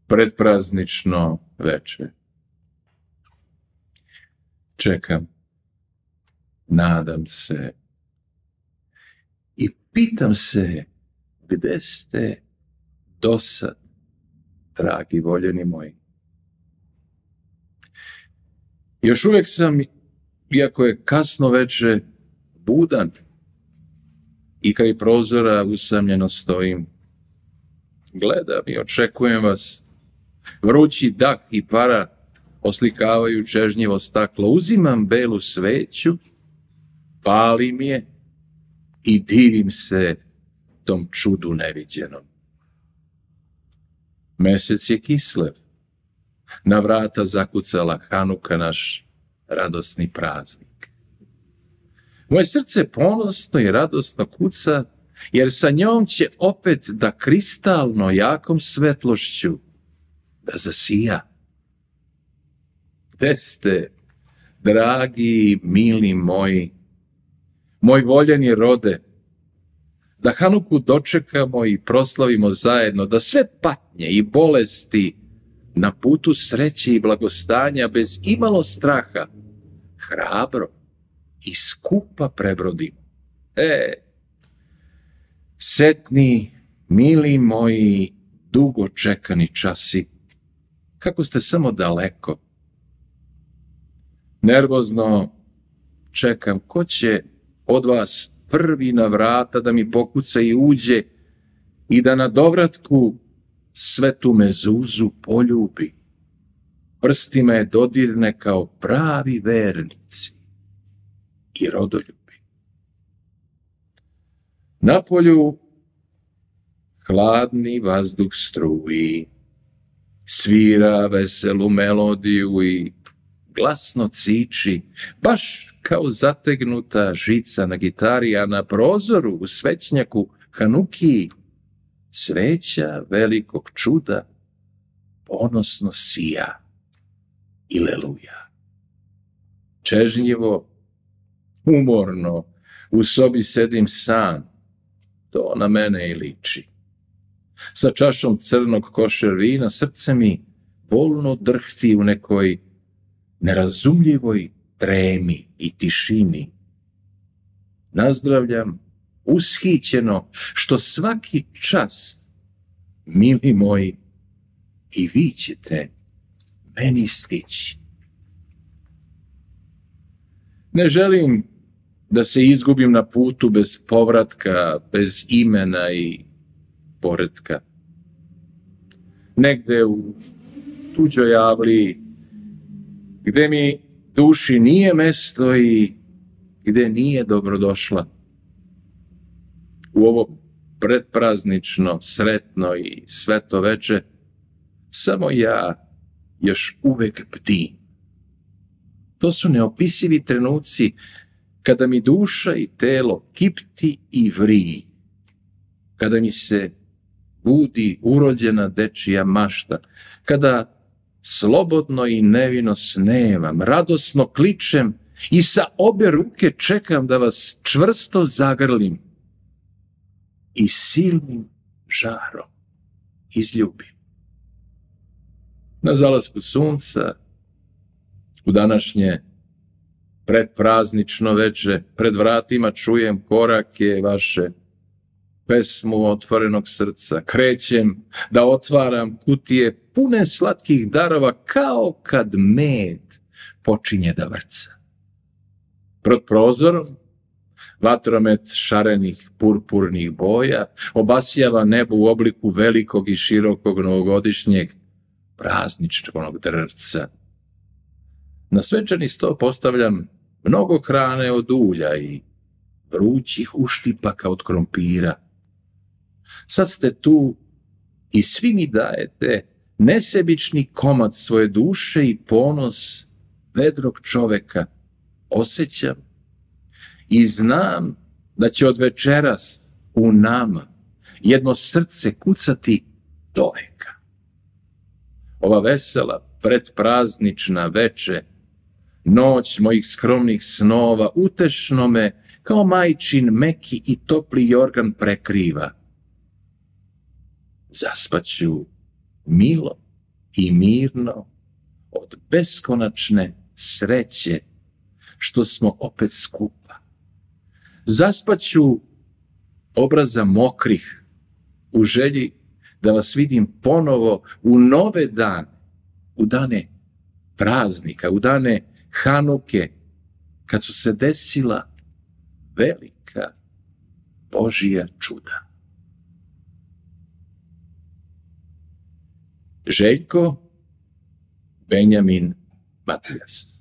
Predpraznično veče. Čekam, nadam se i pitam se gde ste dosad, dragi voljeni moji. Još uvijek sam, iako je kasno veče, budan i kraj prozora usamljeno stojim. Gledam i očekujem vas. Vrući dah i para oslikavaju čežnjivo staklo. Uzimam belu sveću, palim je i divim se tom čudu neviđenom. Mesec je Kislev. Na vrata zakucala Hanuka, naš radosni praznik. Moje srce ponosno i radosno kuca, jer sa njom će opet da kristalno jakom svetlošću da zasija. Gde ste, dragi, mili moji, moj voljeni rode, da Hanuku dočekamo i proslavimo zajedno, da sve patnje i bolesti na putu sreće i blagostanja bez imalo straha hrabro i skupa prebrodimo. Setni, mili moji, dugo čekani časi, kako ste samo daleko. Nervozno čekam ko će od vas prvi na vrata da mi pokuca i uđe i da na dovratku svetu mezuzu poljubi. Prstima je dodirne kao pravi vernici i rodoljubi. Napolju hladni vazduh struji, svira veselu melodiju i glasno ciči, baš kao zategnuta žica na gitari, a na prozoru u svećnjaku Hanukiji sveća velikog čuda ponosno sija i leluja. Čežnjivo, umorno, u sobi sedim sam, to na mene i liči. Sa čašom crnog košer vina srce mi bolno drhti u nekoj nerazumljivoj tremi i tišini. Nazdravljam ushićeno što svaki čas, mili moji, i vi ćete meni stići. Ne želim da se izgubim na putu bez povratka, bez imena i poretka. Negde u tuđoj avliji, gde mi duši nije mesto i gde nije dobrodošla. U ovo predpraznično, sretno i sveto veče samo ja još uvek bdim. To su neopisivi trenuci kada mi duša i telo kipti i vriji, kada mi se budi urođena dečija mašta, kada slobodno i nevino snevam, radosno kličem i sa obe ruke čekam da vas čvrsto zagrlim i silnim žarom izljubim. Na zalasku sunca, u današnje predpraznično veče, pred vratima čujem korake vaše, pesmu otvorenog srca, krećem da otvaram kutije pune slatkih darova kao kad med počinje da vrca. Pod prozorom vatromet šarenih purpurnih boja obasjava nebo u obliku velikog i širokog novogodišnjeg prazničnog drvca. Na svečani sto postavljam mnogo hrane od ulja i vrućih uštipaka od krompira. Sad ste tu i svi mi dajete nesebični komad svoje duše i ponos vedrog čoveka. Osjećam i znam da će od večeras u nama jedno srce kucati do veka. Ova vesela predpraznična veče, noć mojih skromnih snova, utešno me kao majčin meki i topli jorgan prekriva. Zaspaću milo i mirno od beskonačne sreće što smo opet skupa. Zaspaću obraza mokrih u želji da vas vidim ponovo u nove dane, u dane praznika, u dane Hanuke, kad su se desila velika Božija čuda. Željko Benjamin Matijas.